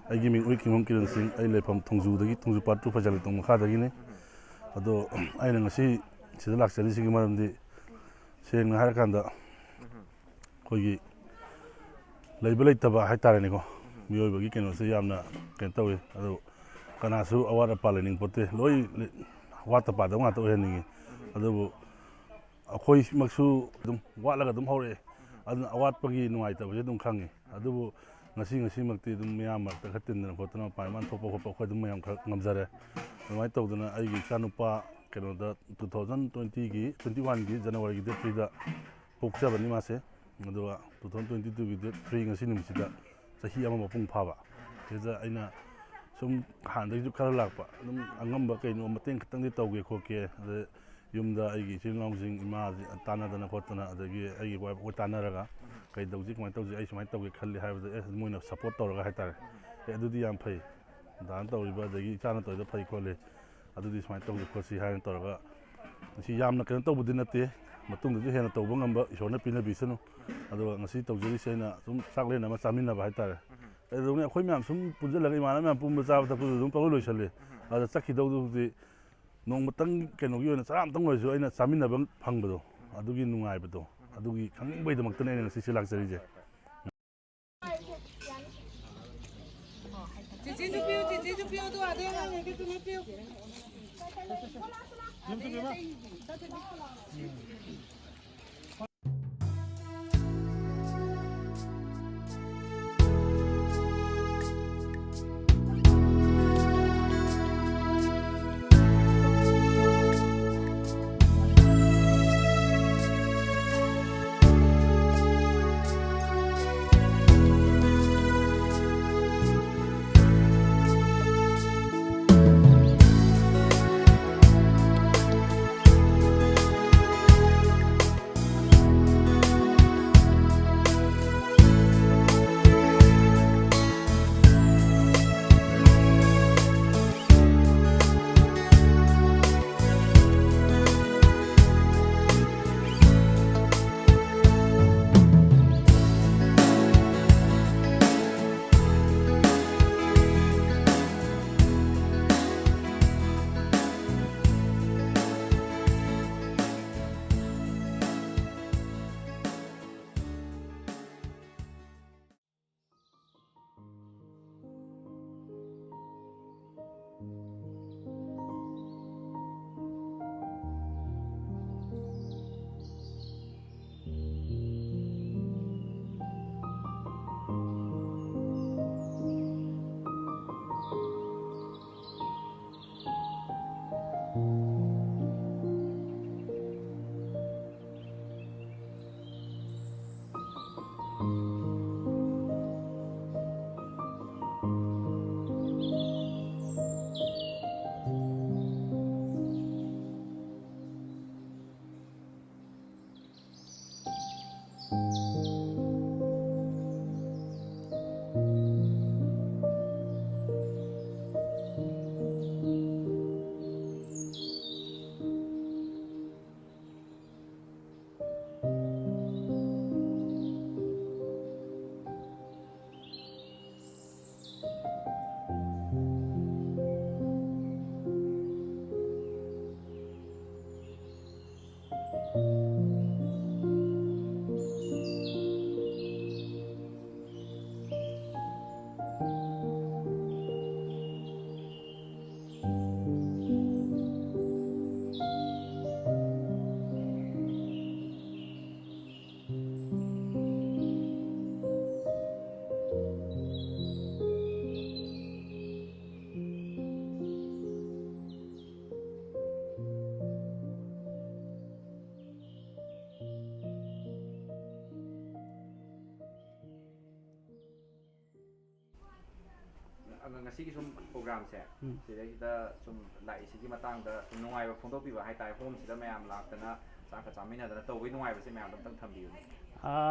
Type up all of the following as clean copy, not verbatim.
ꯑꯩꯒꯤ ꯃꯤꯡ ꯎꯔꯤꯈꯤꯡꯕꯝ ꯀꯤꯔꯟ ꯁꯤꯡ ꯑꯩ ꯂꯩꯐꯝ ꯊꯣꯡꯖꯨꯗꯒꯤ ꯊꯣꯡꯖꯨ ꯄꯥꯠ 2 ꯐꯖꯥꯂꯩꯇꯣꯡ ꯃꯈꯥꯗꯒꯤꯅꯤ ꯑꯗꯣ ꯑꯩꯅ ꯉꯁꯤ ꯁꯤꯗ ꯂꯥꯛꯆꯔꯤꯁꯤꯒꯤ ꯃꯔꯝꯗꯤ ꯁꯦꯡꯅ ꯍꯥꯏꯔꯀꯥꯟꯗ ꯑꯩꯈꯣꯏꯒꯤ ꯂꯩꯕ ꯂꯩꯇꯕ ꯍꯥꯏꯇꯥꯔꯦꯅꯦꯀꯣ ꯃꯤꯑꯣꯏꯕꯒꯤ ꯀꯩꯅꯣꯁꯦ ꯌꯥꯝꯅ ꯀꯩꯅꯣ ꯇꯧꯏ ꯑꯗꯣ ꯀꯅꯥꯁꯨ ꯑꯋꯥꯠ ꯑꯄꯥ ꯂꯩꯅꯤꯡꯄꯣꯠꯇꯦ ꯂꯣꯏ ꯋꯥꯠꯇ ꯄꯥꯗꯕ ꯉꯥꯛꯇ ꯑꯣꯏꯍꯟꯅꯤꯡꯉꯤ ꯑꯗꯨꯕꯨ ꯑꯩꯈꯣꯏꯃꯛꯁꯨ ꯑꯗꯨꯝ ꯋꯥꯠꯂꯒ ꯑꯗꯨꯝ ꯍꯧꯔꯛꯑꯦ ꯑꯗꯨꯅ ꯑꯋꯥꯠꯄꯒꯤ ꯅꯨꯡꯉꯥꯏꯇꯕꯁꯦ ꯑꯗꯨꯝ ꯈꯪꯉꯤ ꯑꯗꯨꯕꯨ ꯉꯁꯤꯃꯛꯇꯤ ꯑꯗꯨꯝ ꯃꯌꯥꯝ ꯃꯔꯛꯇ ꯈꯔ ꯇꯤꯟꯗꯅ ꯈꯣꯠꯇꯅ ꯃꯄꯥꯟ ꯏꯄꯥꯟ ꯊꯣꯛꯄ ꯈꯣꯠꯄ ꯑꯩꯈꯣꯏ ꯑꯗꯨꯝ ꯃꯌꯥꯝ ꯈꯔ ꯉꯝꯖꯔꯦ ꯑꯗꯨꯃꯥꯏꯅ ꯇꯧꯗꯅ ꯑꯩꯒꯤ ꯏꯆꯥꯅꯨꯄꯥ ꯀꯩꯅꯣꯗ 2021ꯒꯤ ꯖꯅꯋꯥꯔꯤꯒꯤ ꯗꯦꯠ 3ꯗ ꯄꯣꯛꯆꯕꯅꯤ ꯃꯥꯁꯦ ꯑꯗꯨꯒ 2022ꯒꯤ ꯗꯦꯠ 3 ꯉꯁꯤ ꯅꯨꯃꯤꯠꯁꯤꯗ ꯆꯍꯤ ꯑꯃ ꯃꯄꯨꯡ ꯐꯥꯕ ꯁꯤꯗ ꯑꯩꯅ ꯁꯨꯝ ꯍꯥꯟꯅꯗꯒꯤꯁꯨ ꯈꯔ ꯂꯥꯛꯄ ꯑꯗꯨꯝ ꯑꯉꯝꯕ ꯀꯩꯅꯣ ꯃꯇꯦꯡ ꯈꯤꯇꯪꯗꯤ ꯇꯧꯒꯦ ꯈꯣꯠꯀꯦ ꯑꯗꯩ ꯌꯨꯝꯗ ꯑꯩꯒꯤ ꯏꯆꯤꯜ ꯏꯅꯥꯎꯁꯤꯡ ꯏꯃꯥ ꯇꯥꯟꯅꯗꯅ ꯈꯣꯠꯇꯅ ꯑꯗꯒꯤ ꯑꯩꯒꯤ ꯋꯥꯏꯐ ꯑꯩꯈꯣꯏ ꯇꯥꯟꯅꯔꯒ ꯀꯩ ꯇꯧꯁꯤ ꯀꯃꯥꯏꯅ ꯇꯧꯁꯤ ꯑꯩ ꯁꯨꯃꯥꯏꯅ ꯇꯧꯒꯦ ꯈꯜꯂꯤ ꯍꯥꯏꯕꯗ ꯃꯣꯏꯅ ꯁꯞꯄꯣꯔꯠ ꯇꯧꯔꯒ ꯍꯥꯏꯇꯥꯔꯦ ꯑꯗꯨꯗꯤ ꯌꯥꯝ ꯐꯩ ꯗꯥꯅ ꯇꯧꯔꯤꯕ ꯑꯗꯒꯤ ꯏꯆꯥꯅ ꯇꯧꯔꯤꯗꯣ ꯐꯩ ꯈꯣꯠꯂꯤ ꯑꯗꯨꯗꯤ ꯁꯨꯃꯥꯏꯅ ꯇꯧꯁꯤ ꯈꯣꯠꯁꯤ ꯍꯥꯏꯅ ꯇꯧꯔꯒ ꯉꯁꯤ ꯌꯥꯝꯅ ꯀꯩꯅꯣ ꯇꯧꯕꯗꯤ ꯅꯠꯇꯦ ꯃꯇꯨꯡꯗꯁꯨ ꯍꯦꯟꯅ ꯇꯧꯕ ꯉꯝꯕ ꯏꯁꯣꯔꯅ ꯄꯤꯅꯕꯤꯁꯅꯨ ꯑꯗꯨꯒ ꯉꯁꯤ ꯇꯧꯖꯔꯤꯁꯦ ꯑꯩꯅ ꯁꯨꯝ ꯆꯥꯛꯂꯦꯟ ꯑꯃ ꯆꯥꯃꯤꯟꯅꯕ ꯍꯥꯏꯇꯥꯔꯦ ꯑꯗꯨꯅ ꯑꯩꯈꯣꯏ ꯃꯌꯥꯝ ꯁꯨꯝ ꯄꯨꯟꯁꯤꯜꯂꯒ ꯏꯃꯥꯟꯅꯕ ꯃꯌꯥꯝ ꯄꯨꯟꯕ ꯆꯥꯕ ꯊꯛꯄꯗ ꯑꯗꯨꯝ ꯄꯪꯂꯣꯏ ꯂꯣꯏꯁꯜꯂꯤ ꯑꯗ ꯆꯠꯈꯤꯗꯧꯗꯨꯕꯨꯗꯤ ꯅꯣꯡꯃꯇꯪ ꯀꯩꯅꯣꯒꯤ ꯑꯣꯏꯅ ꯆꯔꯥ ꯑꯃꯇꯪ ꯑꯣꯏꯔꯁꯨ ꯑꯩꯅ ꯆꯥꯃꯤꯟꯅꯕ ꯐꯪꯕꯗꯣ ꯑꯗꯨꯒꯤ ꯅꯨꯡꯉꯥꯏꯕꯗꯣ ꯑꯗꯨꯒꯤ ꯈꯪꯅꯤꯡꯕꯩꯗꯃꯛꯇꯅꯦ ꯑꯩꯅ ꯉꯁꯤꯁꯦ ꯂꯥꯛꯆꯔꯤꯁꯦ ꯉꯁꯤꯒꯤ ꯁꯨꯝ ꯄ꯭ꯔꯣꯒ꯭ꯔꯥꯝꯁꯦ ꯁꯤꯗꯩꯁꯤꯗ ꯁꯨꯝ ꯂꯥꯛꯏꯁꯤꯒꯤ ꯃꯇꯥꯡꯗ ꯁꯨꯝ ꯅꯨꯡꯉꯥꯏꯕ ꯐꯣꯡꯗꯣꯛꯄꯤꯕ ꯍꯥꯏꯇꯥꯔꯦ ꯍꯣꯝꯁꯤꯗ ꯃꯌꯥꯝ ꯂꯥꯛꯇꯅ ꯆꯥꯛꯀ ꯆꯥꯃꯤꯟꯅꯗꯅ ꯇꯧꯕꯒꯤ ꯅꯨꯡꯉꯥꯏꯕꯁꯦ ꯃꯌꯥꯝꯗ ꯑꯝꯇꯪ ꯊꯝꯕꯤꯌꯨꯅꯦ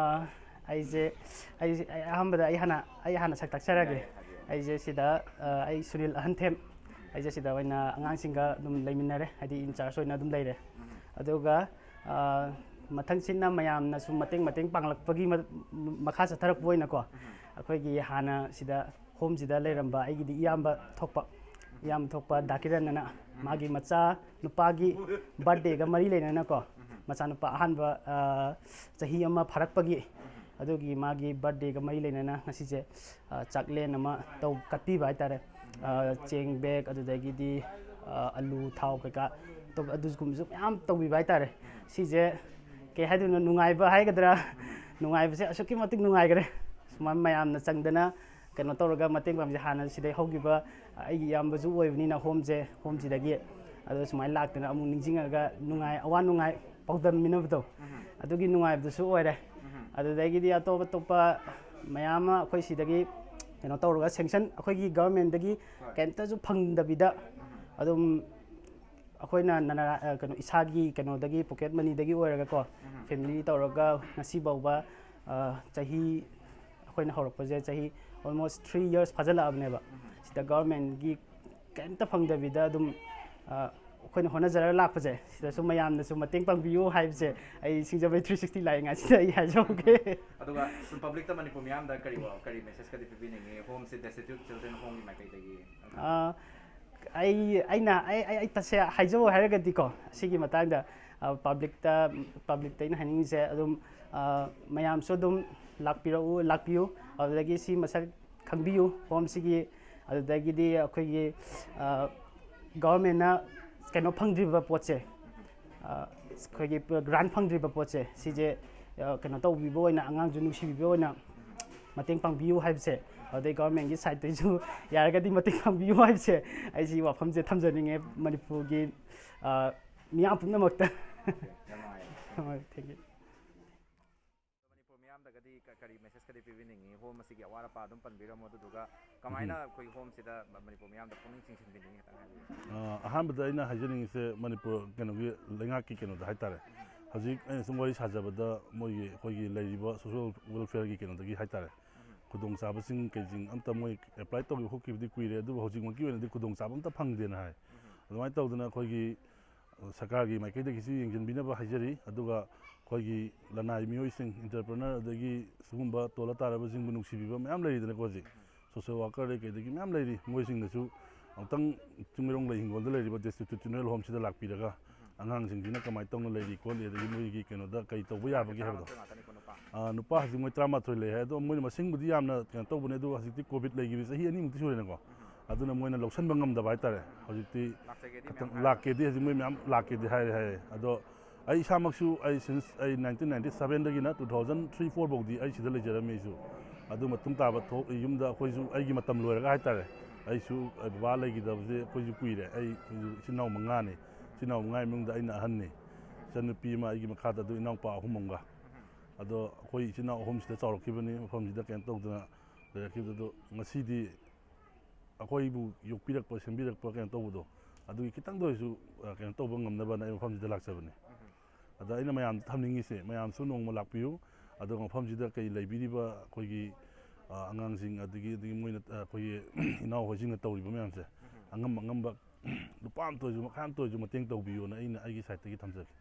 ꯑꯩꯁꯦ ꯑꯍꯥꯟꯕꯗ ꯑꯩ ꯍꯥꯟꯅ ꯁꯛ ꯇꯥꯛꯆꯔꯒꯦ ꯑꯩꯁꯦ ꯁꯤꯗ ꯑꯩ ꯁꯨꯅꯤꯜ ꯑꯍꯟꯊꯦꯝ ꯑꯩꯁꯦ ꯁꯤꯗ ꯑꯣꯏꯅ ꯑꯉꯥꯡꯁꯤꯡꯒ ꯑꯗꯨꯝ ꯂꯩꯃꯤꯟꯅꯔꯦ ꯍꯥꯏꯗꯤ ꯏꯟꯆꯥꯔꯖ ꯑꯣꯏꯅ ꯑꯗꯨꯝ ꯂꯩꯔꯦ ꯑꯗꯨꯒ ꯃꯊꯪꯁꯤꯅ ꯃꯌꯥꯝꯅ ꯁꯨꯝ ꯃꯇꯦꯡ ꯄꯥꯡꯂꯛꯄꯒꯤ ꯃꯈꯥ ꯆꯠꯊꯔꯛꯄ ꯑꯣꯏꯅꯀꯣ ꯑꯩꯈꯣꯏꯒꯤ ꯍꯥꯟꯅ ꯁꯤꯗ ꯍꯣꯝꯁꯤꯗ ꯂꯩꯔꯝꯕ ꯑꯩꯒꯤꯗꯤ ꯏꯌꯥꯝꯕ ꯊꯣꯛꯄ ꯗꯥꯀꯤꯔꯟ ꯑꯅ ꯃꯥꯒꯤ ꯃꯆꯥ ꯅꯨꯄꯥꯒꯤ ꯕꯥꯔꯗꯦꯒ ꯃꯔꯤ ꯂꯩꯅꯅꯀꯣ ꯃꯆꯥꯅꯨꯄꯥ ꯑꯍꯥꯟꯕ ꯆꯍꯤ ꯑꯃ ꯐꯥꯔꯛꯄꯒꯤ ꯑꯗꯨꯒꯤ ꯃꯥꯒꯤ ꯕꯥꯔꯗꯦꯒ ꯃꯔꯤ ꯂꯩꯅꯅ ꯉꯁꯤꯁꯦ ꯆꯥꯛꯂꯦꯟ ꯑꯃ ꯀꯠꯄꯤꯕ ꯍꯥꯏꯇꯥꯔꯦ ꯆꯦꯡ ꯕꯦꯛ ꯑꯗꯨꯗꯒꯤꯗꯤ ꯑꯂꯨ ꯊꯥꯎ ꯀꯩꯀꯥ ꯑꯗꯨꯒꯨꯝꯕꯁꯨ ꯃꯌꯥꯝ ꯇꯧꯕꯤꯕ ꯍꯥꯏꯇꯥꯔꯦ ꯁꯤꯁꯦ ꯀꯩ ꯍꯥꯏꯗꯣꯏꯅꯣ ꯅꯨꯡꯉꯥꯏꯕ ꯍꯥꯏꯒꯗ꯭ꯔꯥ ꯅꯨꯡꯉꯥꯏꯕꯁꯦ ꯑꯁꯨꯛꯀꯤ ꯃꯇꯤꯛ ꯅꯨꯡꯉꯥꯏꯈ꯭ꯔꯦ ꯁꯨꯃꯥꯏꯅ ꯃꯌꯥꯝꯅ ꯆꯪꯗꯅ ꯀꯩꯅꯣ ꯇꯧꯔꯒ ꯃꯇꯦꯡ ꯄꯥꯡꯕꯁꯦ ꯍꯥꯟꯅ ꯁꯤꯗꯩ ꯍꯧꯈꯤꯕ ꯑꯩꯒꯤ ꯏꯌꯥꯝꯕꯁꯨ ꯑꯣꯏꯕꯅꯤꯅ ꯍꯣꯝꯁꯤꯗꯒꯤ ꯑꯗꯣ ꯁꯨꯃꯥꯏꯅ ꯂꯥꯛꯇꯅ ꯑꯃꯨꯛ ꯅꯤꯡꯁꯤꯡꯉꯒ ꯑꯋꯥ ꯅꯨꯡꯉꯥꯏ ꯄꯥꯎꯗꯝꯃꯤꯟꯅꯕꯗꯣ ꯑꯗꯨꯒꯤ ꯅꯨꯡꯉꯥꯏꯕꯗꯨꯁꯨ ꯑꯣꯏꯔꯦ ꯑꯗꯨꯗꯒꯤꯗꯤ ꯑꯇꯣꯞꯄ ꯃꯌꯥꯝ ꯑꯃ ꯑꯩꯈꯣꯏ ꯁꯤꯗꯒꯤ ꯀꯩꯅꯣ ꯇꯧꯔꯒ ꯁꯦꯡꯁꯟ ꯑꯩꯈꯣꯏꯒꯤ ꯒꯚꯔꯟꯃꯦꯟꯠꯗꯒꯤ ꯀꯩꯝꯇꯁꯨ ꯐꯪꯗꯕꯤꯗ ꯑꯗꯨꯝ ꯑꯩꯈꯣꯏꯅ ꯀꯩꯅꯣ ꯏꯁꯥꯒꯤ ꯀꯩꯅꯣꯗꯒꯤ ꯄꯣꯀꯦꯠ ꯃꯅꯤꯗꯒꯤ ꯑꯣꯏꯔꯒꯀꯣ ꯐꯦꯃꯤꯂꯤ ꯇꯧꯔꯒ ꯉꯁꯤ ꯐꯥꯎꯕ ꯆꯍꯤ ꯑꯩꯈꯣꯏꯅ ꯍꯧꯔꯛꯄꯁꯦ ꯆꯍꯤ ꯑꯣꯜꯃꯣꯁ 3 years ꯐꯥꯖꯤꯜꯂꯛꯑꯕꯅꯦꯕ ꯁꯤꯗ ꯒꯚꯔꯟꯃꯦꯟꯠꯒꯤ ꯀꯩꯝꯇ ꯐꯪꯗꯕꯤꯗ ꯑꯗꯨꯝ ꯑꯩꯈꯣꯏꯅ ꯍꯣꯠꯅꯖꯔꯒ ꯂꯥꯛꯄꯁꯦ ꯁꯤꯗꯁꯨ ꯃꯌꯥꯝꯅꯁꯨ ꯃꯇꯦꯡ ꯄꯥꯡꯕꯤꯌꯨ ꯍꯥꯏꯕꯁꯦ ꯑꯩ ꯁꯤꯡꯖꯃꯩ 360 ꯂꯥꯛꯏꯉꯩꯁꯤꯗ ꯑꯩ ꯍꯥꯏꯖꯍꯧꯒꯦ ꯑꯗꯨꯒ ꯁꯨꯝ ꯄꯕ꯭ꯂꯤꯛꯇ ꯃꯅꯤꯄꯨꯔ ꯃꯤꯌꯥꯝꯗ ꯀꯔꯤ ꯃꯦꯁꯦꯖꯀꯗꯤ ꯄꯤꯕꯤꯅꯤꯡꯉꯤ ꯍꯣꯝꯁꯦ Destitute Children ꯍꯣꯝꯒꯤ ꯃꯥꯏꯀꯩꯗꯒꯤ ꯑꯩ ꯇꯁꯦ ꯍꯥꯏꯖꯧ ꯍꯥꯏꯔꯒꯗꯤꯀꯣ ꯁꯤꯒꯤ ꯃꯇꯥꯡꯗ ꯄꯕ꯭ꯂꯤꯛꯇ ꯑꯩꯅ ꯍꯥꯏꯅꯤꯡꯉꯤꯁꯦ ꯑꯗꯨꯝ ꯃꯌꯥꯝꯁꯨ ꯑꯗꯨꯝ ꯂꯥꯛꯄꯤꯌꯨ ꯑꯗꯨꯗꯒꯤ ꯁꯤ ꯃꯁꯛ ꯈꯪꯕꯤꯌꯨ ꯍꯣꯝꯁꯤꯒꯤ ꯑꯗꯨꯗꯒꯤꯗꯤ ꯑꯩꯈꯣꯏꯒꯤ ꯒꯚꯔꯟꯃꯦꯟꯠꯅ ꯀꯩꯅꯣ ꯐꯪꯗ꯭ꯔꯤꯕ ꯄꯣꯠꯁꯦ ꯑꯩꯈꯣꯏꯒꯤ ꯒ꯭ꯔꯥꯟꯠ ꯐꯪꯗ꯭ꯔꯤꯕ ꯄꯣꯠꯁꯦ ꯁꯤꯁꯦ ꯀꯩꯅꯣ ꯇꯧꯕꯤꯕ ꯑꯣꯏꯅ ꯑꯉꯥꯡꯁꯨ ꯅꯨꯡꯁꯤꯕꯤꯕ ꯑꯣꯏꯅ ꯃꯇꯦꯡ ꯄꯥꯡꯕꯤꯌꯨ ꯍꯥꯏꯕꯁꯦ ꯑꯗꯨꯗꯩ ꯒꯚꯔꯟꯃꯦꯟꯠꯒꯤ ꯁꯥꯏꯠꯇꯩꯁꯨ ꯌꯥꯔꯒꯗꯤ ꯃꯇꯦꯡ ꯄꯥꯡꯕꯤꯌꯨ ꯍꯥꯏꯕꯁꯦ ꯑꯩꯁꯤ ꯋꯥꯐꯝꯁꯦ ꯊꯝꯖꯅꯤꯡꯉꯦ ꯃꯅꯤꯄꯨꯔꯒꯤ ꯃꯤꯌꯥꯝ ꯄꯨꯝꯅꯃꯛꯇ ꯊꯦꯡꯛ ꯌꯨ ꯃꯅꯤꯄꯨꯔ ꯃꯤꯌꯥꯝꯗꯒꯗꯤ ꯀꯔꯤ ꯃꯦꯁꯦꯖꯀꯗꯤ ꯄꯤꯕꯤꯅꯤꯡꯉꯤ ꯍꯣꯝ ꯑꯁꯤꯒꯤ ꯑꯋꯥꯠ ꯑꯄꯥ ꯑꯗꯨꯝ ꯄꯟꯕꯤꯔꯝꯃꯣ ꯑꯗꯨꯗꯨꯒ ꯀꯃꯥꯏꯅ ꯑꯩꯈꯣꯏ ꯍꯣꯝꯁꯤꯗ ꯃꯅꯤꯄꯨꯔ ꯃꯤꯌꯥꯝꯗ ꯄꯨꯛꯅꯤꯡ ꯆꯤꯡꯁꯤꯟꯕꯤꯅꯤꯡꯉꯤ ꯈꯤꯇꯪ ꯍꯥꯏꯕꯤꯌꯨ ꯑꯍꯥꯟꯕꯗ ꯑꯩꯅ ꯍꯥꯏꯖꯅꯤꯡꯉꯤꯁꯦ ꯃꯅꯤꯄꯨꯔ ꯀꯩꯅꯣꯒꯤ ꯂꯩꯉꯥꯛꯀꯤ ꯀꯩꯅꯣꯗ ꯍꯥꯏꯇꯥꯔꯦ ꯍꯧꯖꯤꯛ ꯑꯩꯅ ꯁꯨꯝ ꯋꯥꯔꯤ ꯁꯥꯖꯕꯗ ꯑꯩꯈꯣꯏꯒꯤ ꯂꯩꯔꯤꯕ ꯁꯣꯁꯤꯌꯦꯜ ꯋꯦꯜꯐꯤꯌꯔꯒꯤ ꯀꯩꯅꯣꯗꯒꯤ ꯍꯥꯏꯇꯥꯔꯦ ꯈꯨꯗꯣꯡꯆꯥꯕꯁꯤꯡ ꯀꯩꯁꯤꯡ ꯑꯝꯇ ꯃꯣꯏ ꯑꯦꯄ꯭ꯂꯥꯏ ꯇꯧꯈꯤꯕ ꯈꯣꯠꯈꯤꯕꯗꯤ ꯀꯨꯏꯔꯦ ꯑꯗꯨꯕꯨ ꯍꯧꯖꯤꯛꯃꯛꯀꯤ ꯑꯣꯏꯅꯗꯤ ꯈꯨꯗꯣꯡꯆꯥꯕ ꯑꯝꯇ ꯐꯪꯗꯦꯅ ꯍꯥꯏ ꯑꯗꯨꯃꯥꯏꯅ ꯇꯧꯗꯅ ꯑꯩꯈꯣꯏꯒꯤ ꯁꯔꯀꯥꯔꯒꯤ ꯃꯥꯏꯀꯩꯗꯒꯤꯁꯨ ꯌꯦꯡꯁꯤꯟꯕꯤꯅꯕ ꯍꯥꯏꯖꯔꯤ ꯑꯗꯨꯒ ꯑꯩꯈꯣꯏꯒꯤ ꯂꯅꯥꯏ ꯃꯤꯑꯣꯏꯁꯤꯡ ꯏꯟꯇꯔꯄ꯭ꯔꯦꯅꯔ ꯑꯗꯒꯤ ꯁꯤꯒꯨꯝꯕ ꯇꯣꯜꯂ ꯇꯥꯔꯕꯁꯤꯡꯕꯨ ꯅꯨꯡꯁꯤꯕꯤꯕ ꯃꯌꯥꯝ ꯂꯩꯔꯤꯗꯅꯀꯣ ꯍꯧꯖꯤꯛ ꯁꯣꯁꯤꯌꯦꯜ ꯋꯥꯔꯀꯔ ꯀꯩꯗꯒꯤ ꯃꯌꯥꯝ ꯂꯩꯔꯤ ꯃꯣꯏꯁꯤꯡꯅꯁꯨ ꯑꯃꯨꯛꯇꯪ ꯆꯤꯡꯃꯩꯔꯣꯡ ꯂꯩ ꯏꯪꯈꯣꯜꯗ ꯂꯩꯔꯤꯕ Destitute Children ꯍꯣꯝꯁꯤꯗ ꯂꯥꯛꯄꯤꯔꯒ ꯑꯉꯥꯡꯁꯤꯡꯁꯤꯅ ꯀꯃꯥꯏꯅ ꯇꯧꯅ ꯂꯩꯔꯤ ꯈꯣꯠꯂꯤ ꯑꯗꯒꯤ ꯃꯣꯏꯒꯤ ꯀꯩꯅꯣꯗ ꯀꯩ ꯇꯧꯕ ꯌꯥꯕꯒꯦ ꯍꯥꯏꯕꯗꯣ ꯅꯨꯄꯥ ꯍꯧꯖꯤꯛ ꯃꯣꯏ 13 ꯂꯩ ꯍꯥꯏ ꯑꯗꯣ ꯃꯣꯏꯅ ꯃꯁꯤꯡꯕꯨꯗꯤ ꯌꯥꯝꯅ ꯀꯩꯅꯣ ꯇꯧꯕꯅꯦ ꯑꯗꯣ ꯍꯧꯖꯤꯛꯇꯤ ꯀꯣꯚꯤꯗ ꯂꯩꯈꯤꯕ ꯆꯍꯤ 2ꯃꯨꯛꯇꯤ ꯁꯨꯔꯦꯅꯀꯣ ꯑꯗꯨꯅ ꯃꯣꯏꯅ ꯂꯧꯁꯟꯕ ꯉꯝꯗꯕ ꯍꯥꯏꯇꯥꯔꯦ ꯍꯧꯖꯤꯛꯇꯤ ꯂꯥꯛꯀꯦꯗꯤ ꯍꯧꯖꯤꯛ ꯃꯣꯏ ꯃꯌꯥꯝ ꯂꯥꯛꯀꯦꯗꯤ ꯍꯥꯏꯔꯦ ꯑꯗꯣ ꯑꯩ ꯏꯁꯥꯃꯛꯁꯨ ꯑꯩ ꯁꯤꯟꯁ ꯑꯩ 1997ꯗꯒꯤꯅ 2003-04 ꯐꯥꯎꯗꯤ ꯑꯩ ꯁꯤꯗ ꯂꯩꯖꯔꯝꯃꯤ ꯑꯩꯁꯨ ꯑꯗꯨ ꯃꯇꯨꯡ ꯇꯥꯕ ꯌꯨꯝꯗ ꯑꯩꯈꯣꯏꯁꯨ ꯑꯩꯒꯤ ꯃꯇꯝ ꯂꯣꯏꯔꯒ ꯍꯥꯏꯇꯥꯔꯦ ꯑꯩꯁꯨ ꯕꯕꯥ ꯂꯩꯈꯤꯗꯕꯁꯦ ꯑꯩꯈꯣꯏꯁꯨ ꯀꯨꯏꯔꯦ ꯑꯩꯈꯣꯏꯁꯨ ꯏꯆꯤꯟ ꯏꯅꯥꯎ 5ꯅꯤ ꯏꯆꯤꯟ ꯏꯅꯥꯎ 5 ꯏꯃꯨꯡꯗ ꯑꯩꯅ ꯑꯍꯟꯅꯤ ꯏꯆꯟꯅꯨꯄꯤ ꯑꯃ ꯑꯩꯒꯤ ꯃꯈꯥꯗ ꯑꯗꯨ ꯏꯅꯥꯎꯄꯥ 3 ꯑꯃꯒ ꯑꯗꯣ ꯑꯩꯈꯣꯏ ꯏꯆꯤꯟ ꯏꯅꯥꯎ 3ꯁꯤꯗ ꯆꯥꯎꯔꯛꯈꯤꯕꯅꯤ ꯃꯐꯝꯁꯤꯗ ꯀꯩꯅꯣ ꯇꯧꯗꯅ ꯂꯩꯔꯛꯈꯤꯕꯗꯣ ꯉꯁꯤꯗꯤ ꯑꯩꯈꯣꯏꯕꯨ ꯌꯣꯛꯄꯤꯔꯛꯄ ꯁꯦꯝꯕꯤꯔꯛꯄ ꯀꯩꯅꯣ ꯇꯧꯕꯗꯣ ꯑꯗꯨꯒꯤ ꯈꯤꯇꯪꯗ ꯑꯣꯏꯔꯁꯨ ꯀꯩꯅꯣ ꯇꯧꯕ ꯉꯝꯅꯕꯅ ꯑꯩ ꯃꯐꯝꯁꯤꯗ ꯂꯥꯛꯆꯕꯅꯤ ꯑꯗ ꯑꯩꯅ ꯃꯌꯥꯝꯗ ꯊꯝꯅꯤꯡꯉꯤꯁꯦ ꯃꯌꯥꯝꯁꯨ ꯅꯣꯡꯃ ꯂꯥꯛꯄꯤꯌꯨ ꯑꯗꯨꯒ ꯃꯐꯝꯁꯤꯗ ꯀꯩ ꯂꯩꯕꯤꯔꯤꯕ ꯑꯩꯈꯣꯏꯒꯤ ꯑꯉꯥꯡꯁꯤꯡ ꯑꯗꯒꯤ ꯃꯣꯏꯅ ꯑꯩꯈꯣꯏꯒꯤ ꯏꯅꯥꯎꯍꯣꯏꯁꯤꯡꯅ ꯇꯧꯔꯤꯕ ꯃꯌꯥꯝꯁꯦ ꯑꯉꯝꯕ ꯂꯨꯄꯥ ꯑꯃꯇ ꯑꯣꯏꯔꯁꯨ ꯃꯈꯥ ꯑꯃꯇ ꯑꯣꯏꯔꯁꯨ ꯃꯇꯦꯡ ꯇꯧꯕꯤꯌꯨꯅ ꯑꯩꯅ ꯑꯩꯒꯤ ꯁꯥꯏꯠꯇꯒꯤ ꯊꯝꯖꯒꯦ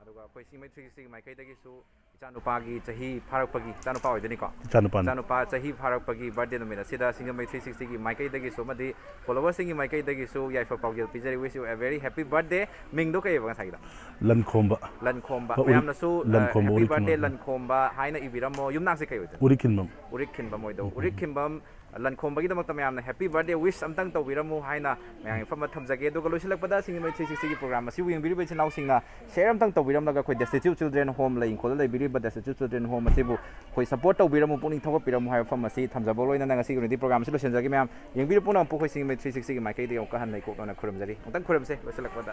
ꯑꯗꯨꯒ ꯑꯩꯈꯣꯏ ꯁꯤꯡꯖꯃꯩ 360ꯒꯤ ꯃꯥꯏꯀꯩꯗꯒꯤꯁꯨ ꯏꯆꯥꯅꯨꯄꯥꯒꯤ ꯆꯍꯤ ꯐꯥꯔꯛꯄꯒꯤ ꯏꯆꯥꯅꯨꯄꯥ ꯑꯣꯏꯗꯣꯏꯅꯤꯀꯣ ꯏꯆꯥꯅꯨꯄꯥ ꯆꯍꯤ ꯐꯥꯔꯛꯄꯒꯤ ꯕꯥꯔꯗꯦ ꯅꯨꯃꯤꯠ ꯑꯁꯤꯗ ꯁꯤꯡꯖꯃꯩ 360ꯒꯤ ꯃꯥꯏꯀꯩꯗꯒꯤꯁꯨ ꯑꯃꯗꯤ ꯐꯣꯂꯣꯋꯔꯁꯤꯡꯒꯤ ꯃꯥꯏꯀꯩꯗꯒꯤꯁꯨ ꯌꯥꯏꯐ ꯄꯥꯎꯖꯦꯜ ꯄꯤꯖꯔꯤ ꯋꯤꯁ ꯌꯨ ꯑꯦ ꯚꯦꯔꯤ ꯍꯦꯄꯤ ꯕꯥꯔꯗꯦ ꯃꯤꯡꯗꯣ ꯀꯩꯑꯕ ꯉꯁꯥꯏꯒꯤꯗꯣ ꯂꯟꯈꯣꯝꯕ ꯃꯌꯥꯝꯅꯁꯨ ꯍꯦꯄꯤ ꯕꯥꯔꯗꯦ ꯂꯟꯈꯣꯝꯕ ꯍꯥꯏꯅ ꯏꯕꯤꯔꯝꯃꯣ ꯌꯨꯝꯅꯥꯛꯁꯦ ꯀꯩ ꯑꯣꯏꯗꯣꯏꯅꯣ ꯎꯔꯤꯛꯈꯤꯟꯕꯝ ꯑꯣꯏꯗꯧ ꯎꯔꯤꯛꯈꯤꯟꯕꯝ ꯂꯟꯈꯣꯝꯕꯒꯤꯗꯃꯛꯇ ꯃꯌꯥꯝꯅ ꯍꯦꯄꯤ ꯕꯥꯔꯗꯦ ꯋꯤꯁ ꯑꯝꯇꯪ ꯇꯧꯕꯤꯔꯝꯃꯨ ꯍꯥꯏꯅ ꯃꯌꯥꯝꯒꯤ ꯃꯐꯝꯗ ꯊꯝꯖꯒꯦ ꯑꯗꯨꯒ ꯂꯣꯏꯁꯤꯜꯂꯛꯄꯗ ꯁꯤꯡꯖꯃꯩ 360ꯒꯤ ꯄ꯭ꯔꯣꯒ꯭ꯔꯥꯝ ꯑꯁꯤꯕꯨ ꯌꯦꯡꯕꯤꯔꯤꯕ ꯏꯆꯤꯟ ꯏꯅꯥꯎꯁꯤꯡꯅ ꯁꯦꯌꯔ ꯑꯝꯇꯪ ꯇꯧꯕꯤꯔꯝꯂꯒ ꯑꯩꯈꯣꯏ Destitute Children ꯍꯣꯝ ꯂꯩ ꯏꯪꯈꯣꯜꯗ ꯂꯩꯕꯤꯔꯤꯕ Destitute Children ꯍꯣꯝ ꯑꯁꯤꯕꯨ ꯑꯩꯈꯣꯏ ꯁꯄꯣꯔꯠ ꯇꯧꯕꯤꯔꯝꯃꯨ ꯄꯨꯛꯅꯤꯡ ꯊꯧꯒꯠꯄꯤꯔꯝꯃꯨ ꯍꯥꯏꯕ ꯃꯐꯝ ꯑꯁꯤ ꯊꯝꯖꯕ ꯂꯣꯏꯅꯅ ꯉꯁꯤꯒꯤ ꯑꯣꯏꯅꯗꯤ ꯄ꯭ꯔꯣꯒ꯭ꯔꯥꯝ ꯑꯁꯤ ꯂꯣꯏꯁꯤꯟꯖꯒꯦ ꯃꯌꯥꯝ ꯌꯦꯡꯕꯤꯔꯤꯕ ꯄꯨꯝꯅꯃꯛꯄꯨ ꯑꯩꯈꯣꯏ ꯁꯤꯡꯖꯃꯩ 360ꯒꯤ ꯃꯥꯏꯀꯩꯗꯒꯤ ꯑꯃꯨꯛꯀ ꯍꯟꯅ ꯂꯩꯀꯣꯛꯂꯅ ꯈꯨꯔꯨꯝꯖꯔꯤ ꯑꯃꯨꯛꯇꯪ ꯈꯨꯔꯨꯝꯁꯦ ꯂꯣꯏꯁꯤꯜꯂꯛꯄꯗ